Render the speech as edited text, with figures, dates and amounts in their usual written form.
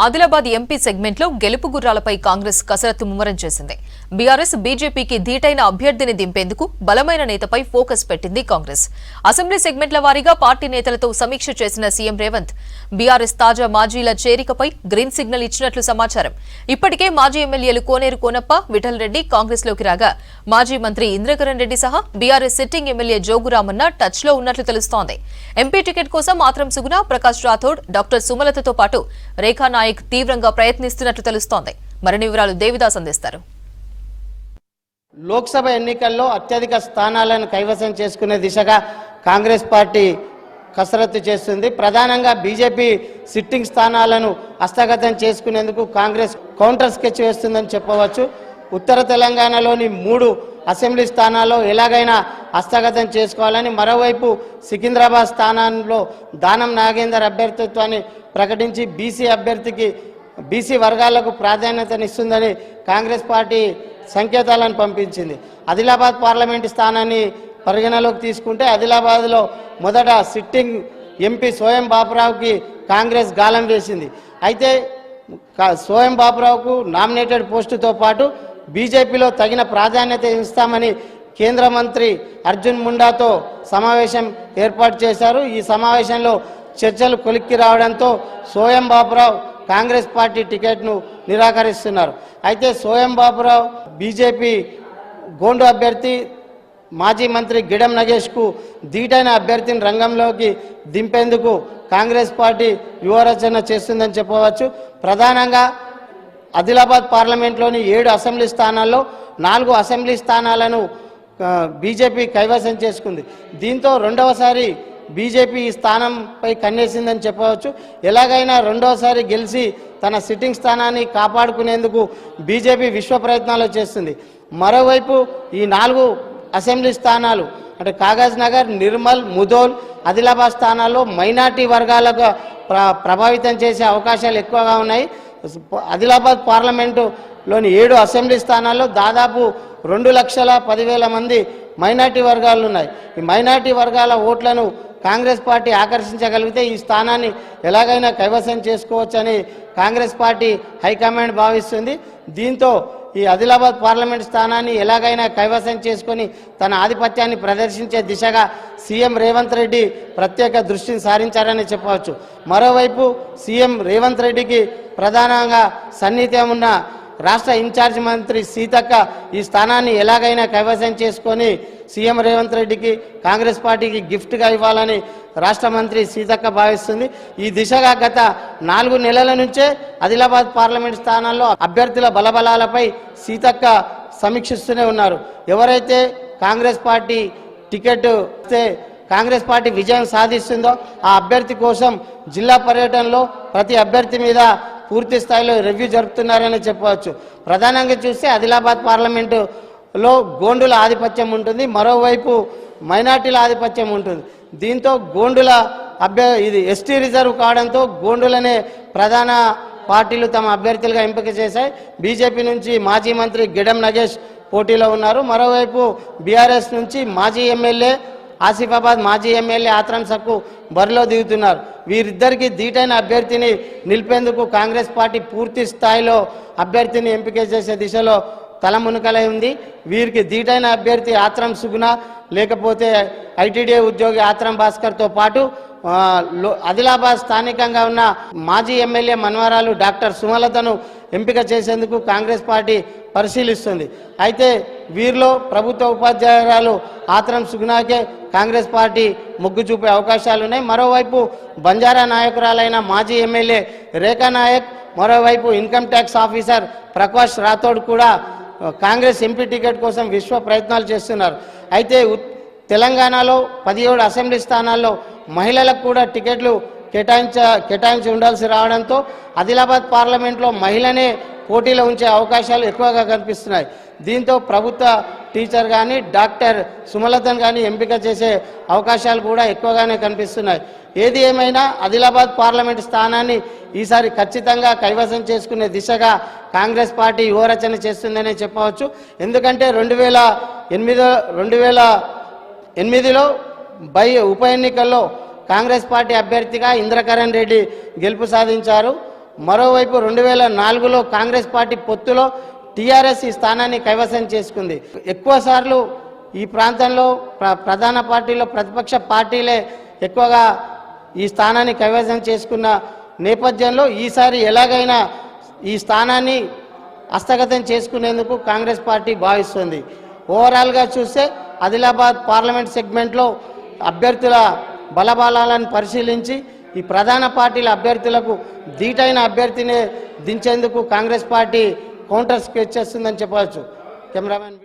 Adilabad MP segment లో గెలుపు గుర్రాలపై కాంగ్రెస్ కసరత్తు ముమ్మరం చేసింది. బీఆర్ఎస్ బీజేపీకి ధీటైన అభ్యర్థిని దింపేందుకు బలమైన నేతపై ఫోకస్ పెట్టింది కాంగ్రెస్. అసెంబ్లీ సెగ్మెంట్ల వారీగా పార్టీ నేతలతో సమీక్ష చేసిన సీఎం రేవంత్ బీఆర్ఎస్ తాజా మాజీల చేరికపై గ్రీన్ సిగ్నల్ ఇచ్చినట్లు సమాచారం. ఇప్పటికే మాజీ ఎమ్మెల్యేలు కోనేరు కోనప్ప, విఠల్ రెడ్డి కాంగ్రెస్ లోకి రాగా మాజీ మంత్రి ఇంద్రకరణ్ రెడ్డి సహా BRS sitting MLA Jogu Ramanna touch లో ఉన్నట్లు తెలుస్తోంది. ఎంపీ టికెట్ కోసం ఆత్రం సుగుణ, ప్రకాష్ రాథోడ్, డాక్టర్ సుమలతతో పాటు రేఖా నాయక్ తీవ్రంగా ప్రయత్నిస్తున్నట్లు తెలుస్తోంది. మరిన్ని వివరాలు దేవిదాస్ అందిస్తారు. లోక్సభ ఎన్నికల్లో అత్యధిక స్థానాలను కైవసం చేసుకునే దిశగా కాంగ్రెస్ పార్టీ కసరత్తు చేస్తుంది. ప్రధానంగా బీజేపీ సిట్టింగ్ స్థానాలను హస్తగతం చేసుకునేందుకు కాంగ్రెస్ కౌంటర్ స్కెచ్ వేస్తుందని చెప్పవచ్చు. ఉత్తర తెలంగాణలోని 3 అసెంబ్లీ స్థానాల్లో ఎలాగైనా హస్తగతం చేసుకోవాలని, మరోవైపు సికింద్రాబాద్ స్థానంలో దానం నాగేందర్ అభ్యర్థిత్వాన్ని ప్రకటించి బీసీ వర్గాలకు ప్రాధాన్యతనిస్తుందని కాంగ్రెస్ పార్టీ సంకేతాలను పంపించింది. ఆదిలాబాద్ పార్లమెంటు స్థానాన్ని పరిగణలోకి తీసుకుంటే ఆదిలాబాద్లో మొదట సిట్టింగ్ ఎంపీ సోయం బాపురావుకి కాంగ్రెస్ గాలం వేసింది. అయితే సోయం బాపురావుకు నామినేటెడ్ పోస్టుతో పాటు బీజేపీలో తగిన ప్రాధాన్యత ఇస్తామని కేంద్ర మంత్రి అర్జున్ ముండాతో సమావేశం ఏర్పాటు చేశారు. ఈ సమావేశంలో చర్చలు కొలిక్కి రావడంతో సోయం బాపురావు కాంగ్రెస్ పార్టీ టికెట్ను నిరాకరిస్తున్నారు. అయితే సోయం బాపురావు బీజేపీ గోండు అభ్యర్థి మాజీ మంత్రి గిడం నగేష్కు ధీటైన అభ్యర్థిని రంగంలోకి దింపేందుకు కాంగ్రెస్ పార్టీ వ్యూహరచన చేస్తుందని చెప్పవచ్చు. ప్రధానంగా ఆదిలాబాద్ పార్లమెంట్లోని 7 అసెంబ్లీ స్థానాల్లో 4 అసెంబ్లీ స్థానాలను బీజేపీ కైవసం చేసుకుంది. దీంతో రెండవసారి బీజేపీ ఈ స్థానంపై కన్నేసిందని చెప్పవచ్చు. ఎలాగైనా రెండవసారి గెలిచి తన సిట్టింగ్ స్థానాన్ని కాపాడుకునేందుకు బీజేపీ విశ్వ ప్రయత్నాలు చేస్తుంది. మరోవైపు ఈ 4 అసెంబ్లీ స్థానాలు అంటే కాగజ్ నగర్, నిర్మల్, ముధోల్, ఆదిలాబాద్ స్థానాల్లో మైనార్టీ వర్గాలకు ప్రభావితం చేసే అవకాశాలు ఎక్కువగా ఉన్నాయి. ఆదిలాబాద్ పార్లమెంటులోని 7 అసెంబ్లీ స్థానాల్లో దాదాపు 2,10,000 మంది మైనార్టీ వర్గాలు ఉన్నాయి. ఈ మైనార్టీ వర్గాల ఓట్లను కాంగ్రెస్ పార్టీ ఆకర్షించగలిగితే ఈ స్థానాన్ని ఎలాగైనా కైవసం చేసుకోవచ్చని కాంగ్రెస్ పార్టీ హైకమాండ్ భావిస్తుంది. దీంతో ఈ ఆదిలాబాద్ పార్లమెంట్ స్థానాన్ని ఎలాగైనా కైవసం చేసుకొని తన ఆధిపత్యాన్ని ప్రదర్శించే దిశగా సీఎం రేవంత్ రెడ్డి ప్రత్యేక దృష్టిని సారించారని చెప్పవచ్చు. మరోవైపు సీఎం రేవంత్ రెడ్డికి ప్రధానంగా సన్నిహితం ఉన్న రాష్ట్ర ఇన్ఛార్జ్ మంత్రి సీతక్క ఈ స్థానాన్ని ఎలాగైనా కైవసం చేసుకొని సీఎం రేవంత్ రెడ్డికి కాంగ్రెస్ పార్టీకి గిఫ్ట్గా ఇవ్వాలని రాష్ట్ర మంత్రి సీతక్క భావిస్తుంది. ఈ దిశగా గత 4 నెలల నుంచే ఆదిలాబాద్ పార్లమెంట్ స్థానాల్లో అభ్యర్థుల బలబలాలపై సీతక్క సమీక్షిస్తూనే ఉన్నారు. ఎవరైతే కాంగ్రెస్ పార్టీ టికెట్ ఇస్తే కాంగ్రెస్ పార్టీ విజయం సాధిస్తుందో ఆ అభ్యర్థి కోసం జిల్లా పర్యటనలో ప్రతి అభ్యర్థి మీద పూర్తి స్థాయిలో రివ్యూ జరుపుతున్నారని చెప్పవచ్చు. ప్రధానంగా చూస్తే ఆదిలాబాద్ పార్లమెంటులో గోండుల ఆధిపత్యం ఉంటుంది, మరోవైపు మైనార్టీల ఆధిపత్యం ఉంటుంది. దీంతో గోండుల ఇది ఎస్టీ రిజర్వ్ కావడంతో గోండులనే ప్రధాన పార్టీలు తమ అభ్యర్థులుగా ఎంపిక చేశాయి. బీజేపీ నుంచి మాజీ మంత్రి గిడం నగేష్ పోటీలో ఉన్నారు. మరోవైపు బీఆర్ఎస్ నుంచి మాజీ ఎమ్మెల్యే ఆసిఫాబాద్ మాజీ ఎమ్మెల్యే ఆత్రం సక్కు బరిలో దిగుతున్నారు. వీరిద్దరికీ ధీటైన అభ్యర్థిని నిలిపేందుకు కాంగ్రెస్ పార్టీ పూర్తి స్థాయిలో అభ్యర్థిని ఎంపిక చేసే దిశలో తలమునకలై ఉంది. వీరికి ధీటైన అభ్యర్థి ఆత్రం సుగుణ, లేకపోతే ఐటీడీఏ ఉద్యోగి ఆత్రం భాస్కర్తో పాటు ఆదిలాబాద్ స్థానికంగా ఉన్న మాజీ ఎమ్మెల్యే మన్వరాలు డాక్టర్ సుమలతను ఎంపిక చేసేందుకు కాంగ్రెస్ పార్టీ పరిశీలిస్తుంది. అయితే వీరిలో ప్రభుత్వ ఉపాధ్యాయురాలు ఆత్రం సుగుణాకే కాంగ్రెస్ పార్టీ మొగ్గు చూపే అవకాశాలున్నాయి. మరోవైపు బంజారా నాయకురాలైన మాజీ ఎమ్మెల్యే రేఖా నాయక్, మరోవైపు income tax officer Prakash Rathod కూడా కాంగ్రెస్ ఎంపీ టికెట్ కోసం విశ్వ ప్రయత్నాలు చేస్తున్నారు. అయితే తెలంగాణలో 17 అసెంబ్లీ స్థానాల్లో మహిళలకు కూడా టికెట్లు కేటాయించి ఉండాల్సి రావడంతో ఆదిలాబాద్ పార్లమెంట్లో మహిళనే పోటీలో ఉంచే అవకాశాలు ఎక్కువగా కనిపిస్తున్నాయి. దీంతో ప్రభుత్వ టీచర్ కానీ డాక్టర్ సుమలతన్ కానీ ఎంపిక చేసే అవకాశాలు కూడా ఎక్కువగానే కనిపిస్తున్నాయి. ఏది ఏమైనా ఆదిలాబాద్ పార్లమెంట్ స్థానాన్ని ఈసారి ఖచ్చితంగా కైవసం చేసుకునే దిశగా కాంగ్రెస్ పార్టీ యువరచన చేస్తుందనే చెప్పవచ్చు. ఎందుకంటే 2008లో ఉప ఎన్నికల్లో కాంగ్రెస్ పార్టీ అభ్యర్థిగా ఇంద్రకరణ్ రెడ్డి గెలుపు సాధించారు. మరోవైపు 2004లో కాంగ్రెస్ పార్టీ పొత్తులో టీఆర్ఎస్ ఈ స్థానాన్ని కైవసం చేసుకుంది. ఎక్కువసార్లు ఈ ప్రాంతంలో ప్రధాన పార్టీలో ప్రతిపక్ష పార్టీలే ఎక్కువగా ఈ స్థానాన్ని కైవసం చేసుకున్న నేపథ్యంలో ఈసారి ఎలాగైనా ఈ స్థానాన్ని హస్తగతం చేసుకునేందుకు కాంగ్రెస్ పార్టీ భావిస్తుంది. ఓవరాల్గా చూస్తే ఆదిలాబాద్ పార్లమెంట్ సెగ్మెంట్లో అభ్యర్థుల బలబలాలను పరిశీలించి ఈ ప్రధాన పార్టీల అభ్యర్థులకు ధీటైన అభ్యర్థిని దించేందుకు కాంగ్రెస్ పార్టీ కౌంటర్ స్కెచ్ చేస్తుందని చెప్పవచ్చు. కెమెరామెన్